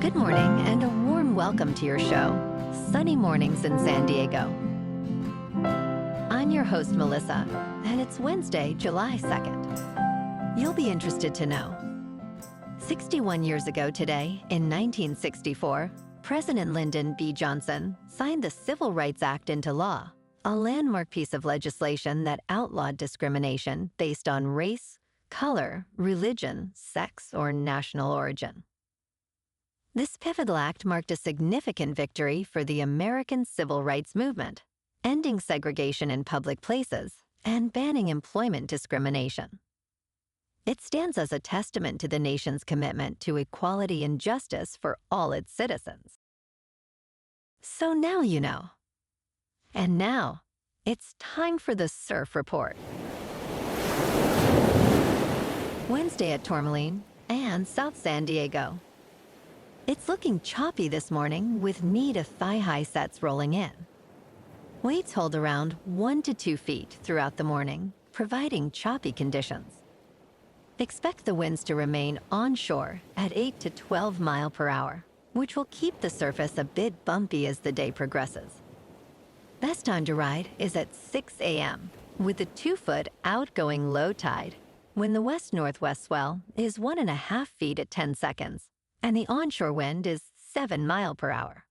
Good morning and a warm welcome to your show, Sunny Mornings in San Diego. I'm your host, Melissa, and it's Wednesday, July 2nd. You'll be interested to know. 61 years ago today, in 1964, President Lyndon B. Johnson signed the Civil Rights Act into law, a landmark piece of legislation that outlawed discrimination based on race, color, religion, sex, or national origin. This pivotal act marked a significant victory for the American civil rights movement, ending segregation in public places and banning employment discrimination. It stands as a testament to the nation's commitment to equality and justice for all its citizens. So now you know. And now, it's time for the Surf Report. Wednesday at Tourmaline and South San Diego. It's looking choppy this morning with knee to thigh-high sets rolling in. Waves hold around 1 to 2 feet throughout the morning, providing choppy conditions. Expect the winds to remain onshore at 8 to 12 miles per hour, which will keep the surface a bit bumpy as the day progresses. Best time to ride is at 6 a.m. with a 2-foot outgoing low tide, when the west-northwest swell is 1.5 feet at 10 seconds. And the onshore wind is 7 miles per hour.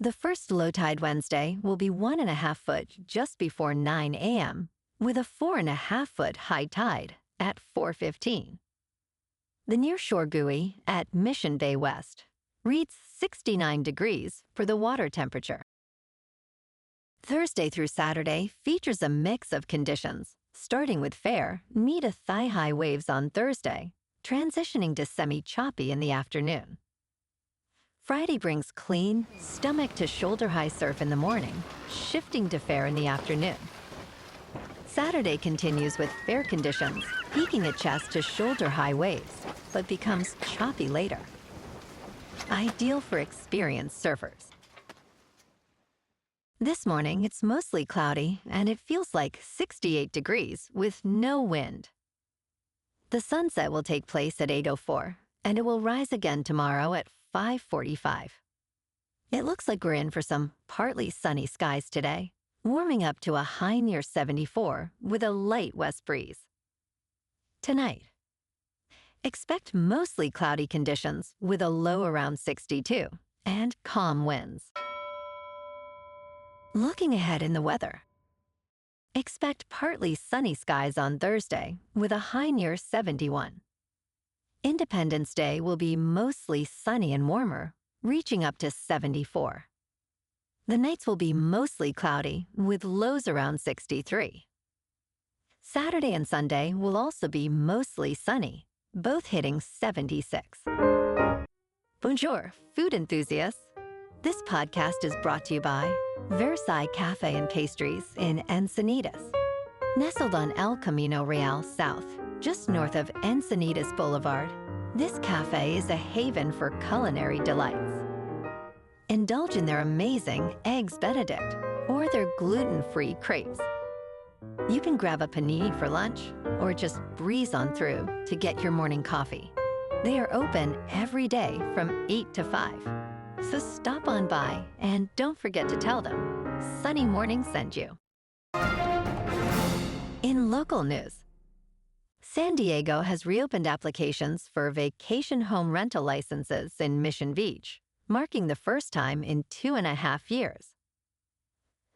The first low tide Wednesday will be 1.5 foot just before 9 a.m., with a 4.5 foot high tide at 4:15. The nearshore buoy at Mission Bay West reads 69 degrees for the water temperature. Thursday through Saturday features a mix of conditions, starting with fair, knee to thigh-high waves on Thursday, transitioning to semi-choppy in the afternoon. Friday brings clean, stomach-to-shoulder-high surf in the morning, shifting to fair in the afternoon. Saturday continues with fair conditions, peaking at chest to shoulder-high waves, but becomes choppy later. Ideal for experienced surfers. This morning, it's mostly cloudy, and it feels like 68 degrees with no wind. The sunset will take place at 8:04, and it will rise again tomorrow at 5:45. It looks like we're in for some partly sunny skies today, warming up to a high near 74 with a light west breeze. Tonight, expect mostly cloudy conditions with a low around 62 and calm winds. Looking ahead in the weather. Expect partly sunny skies on Thursday with a high near 71. Independence Day will be mostly sunny and warmer, reaching up to 74. The nights will be mostly cloudy with lows around 63. Saturday and Sunday will also be mostly sunny, both hitting 76. Bonjour, food enthusiasts. This podcast is brought to you by Versailles Cafe and Pastries in Encinitas. Nestled on El Camino Real South, just north of Encinitas Boulevard, this cafe is a haven for culinary delights. Indulge in their amazing Eggs Benedict or their gluten-free crepes. You can grab a panini for lunch or just breeze on through to get your morning coffee. They are open every day from 8 to 5. So stop on by and don't forget to tell them Sunny Morning sent you. In local news, San Diego has reopened applications for vacation home rental licenses in Mission Beach, marking the first time in 2.5 years.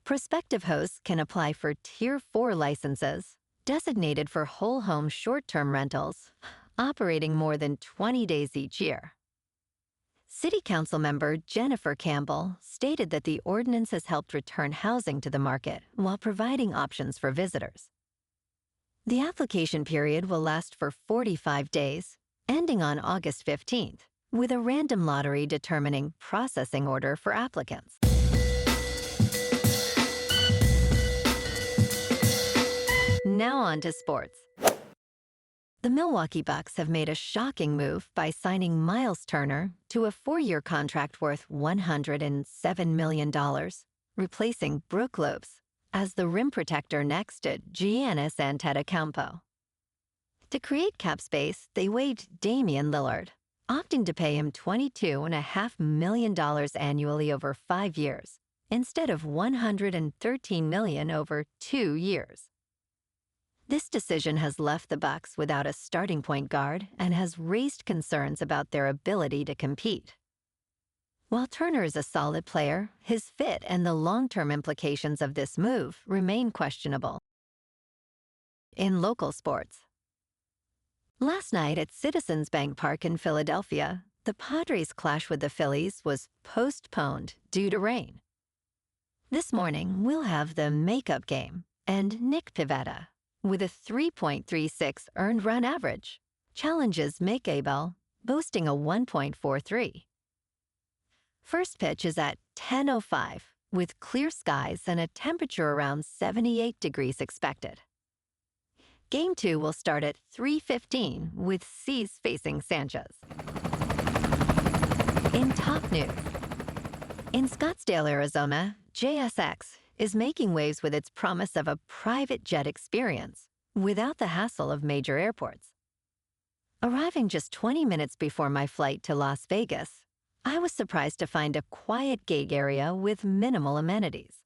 Prospective hosts can apply for Tier 4 licenses, designated for whole home short-term rentals, operating more than 20 days each year. City Council member Jennifer Campbell stated that the ordinance has helped return housing to the market while providing options for visitors. The application period will last for 45 days, ending on August 15th, with a random lottery determining processing order for applicants. Now on to sports. The Milwaukee Bucks have made a shocking move by signing Myles Turner to a 4-year contract worth $107 million, replacing Brook Lopes as the rim protector next to Giannis Antetokounmpo. To create cap space, they waived Damian Lillard, opting to pay him $22.5 million annually over 5 years, instead of $113 million over 2 years. This decision has left the Bucs without a starting point guard and has raised concerns about their ability to compete. While Turner is a solid player, his fit and the long-term implications of this move remain questionable. In local sports, last night at Citizens Bank Park in Philadelphia, the Padres' clash with the Phillies was postponed due to rain. This morning, we'll have the makeup game and Nick Pivetta, with a 3.36 earned run average, challenges Mick Abel, boasting a 1.43. First pitch is at 10:05, with clear skies and a temperature around 78 degrees expected. Game 2 will start at 3:15 with C's facing Sanchez. In top news, in Scottsdale, Arizona, JSX is making waves with its promise of a private jet experience without the hassle of major airports. Arriving just 20 minutes before my flight to Las Vegas, I was surprised to find a quiet gate area with minimal amenities.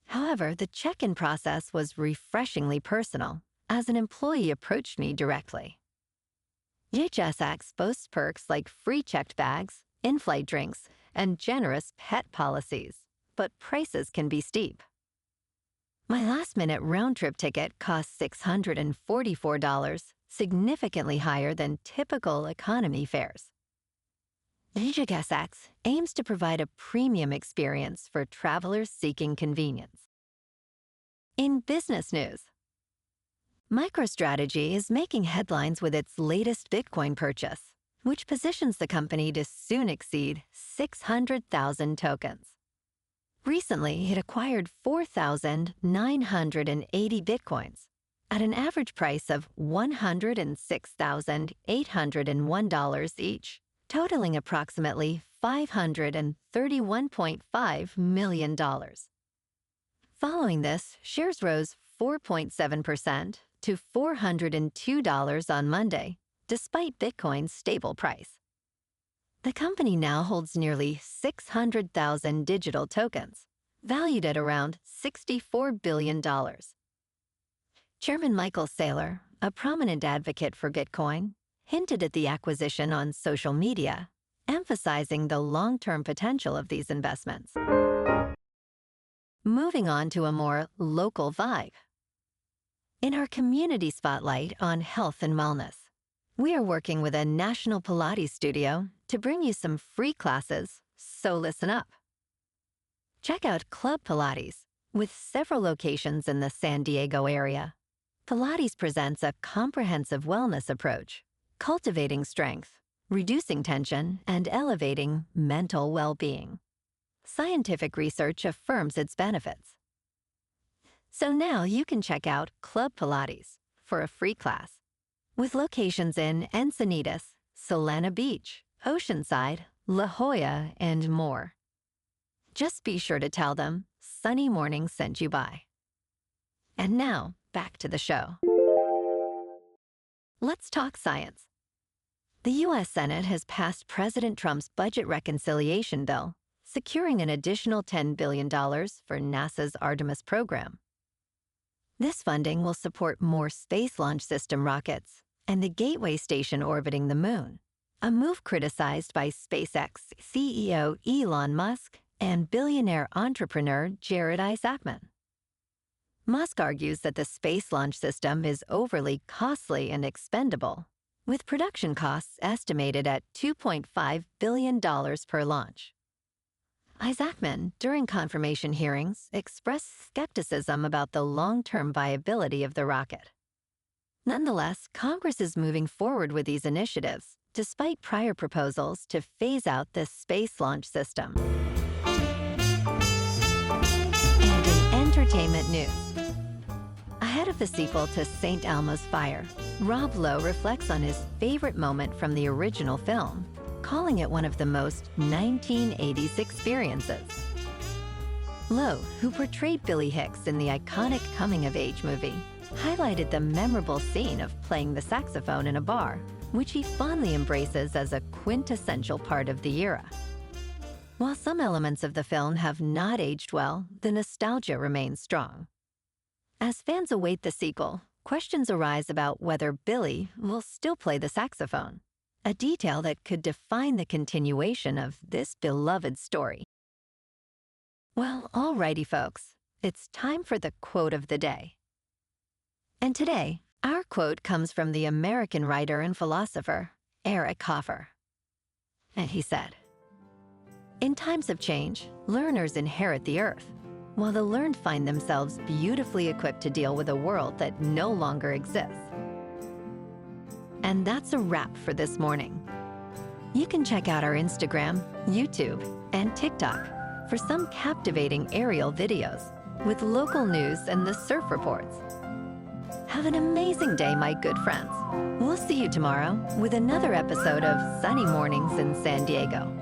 However, the check-in process was refreshingly personal, as an employee approached me directly. JSX boasts perks like free checked bags, in-flight drinks, and generous pet policies, but prices can be steep. My last-minute round-trip ticket cost $644, significantly higher than typical economy fares. JSX aims to provide a premium experience for travelers seeking convenience. In business news, MicroStrategy is making headlines with its latest Bitcoin purchase, which positions the company to soon exceed 600,000 tokens. Recently, it acquired 4,980 Bitcoins at an average price of $106,801 each, totaling approximately $531.5 million. Following this, shares rose 4.7% to $402 on Monday, despite Bitcoin's stable price. The company now holds nearly 600,000 digital tokens, valued at around $64 billion. Chairman Michael Saylor, a prominent advocate for Bitcoin, hinted at the acquisition on social media, emphasizing the long-term potential of these investments. Moving on to a more local vibe. In our community spotlight on health and wellness, we are working with a national Pilates studio to bring you some free classes, so listen up. Check out Club Pilates, with several locations in the San Diego area. Pilates presents a comprehensive wellness approach, cultivating strength, reducing tension, and elevating mental well-being. Scientific research affirms its benefits. So now you can check out Club Pilates for a free class, with locations in Encinitas, Solana Beach, Oceanside, La Jolla, and more. Just be sure to tell them Sunny Morning sent you by. And now, back to the show. Let's talk science. The U.S. Senate has passed President Trump's budget reconciliation bill, securing an additional $10 billion for NASA's Artemis program. This funding will support more Space Launch System rockets and the Gateway station orbiting the Moon, a move criticized by SpaceX CEO Elon Musk and billionaire entrepreneur Jared Isaacman. Musk argues that the Space Launch System is overly costly and expendable, with production costs estimated at $2.5 billion per launch. Isaacman, during confirmation hearings, expressed skepticism about the long-term viability of the rocket. Nonetheless, Congress is moving forward with these initiatives, despite prior proposals to phase out the Space Launch System. And in entertainment news, ahead of the sequel to St. Elmo's Fire, Rob Lowe reflects on his favorite moment from the original film, calling it one of the most 1980s experiences. Lowe, who portrayed Billy Hicks in the iconic coming-of-age movie, highlighted the memorable scene of playing the saxophone in a bar, which he fondly embraces as a quintessential part of the era. While some elements of the film have not aged well, the nostalgia remains strong. As fans await the sequel, questions arise about whether Billy will still play the saxophone, a detail that could define the continuation of this beloved story. Well, alrighty folks, it's time for the quote of the day. And today, our quote comes from the American writer and philosopher, Eric Hoffer. And he said, "In times of change, learners inherit the earth, while the learned find themselves beautifully equipped to deal with a world that no longer exists." And that's a wrap for this morning. You can check out our Instagram, YouTube, and TikTok for some captivating aerial videos with local news and the surf reports. Have an amazing day, my good friends. We'll see you tomorrow with another episode of Sunny Mornings in San Diego.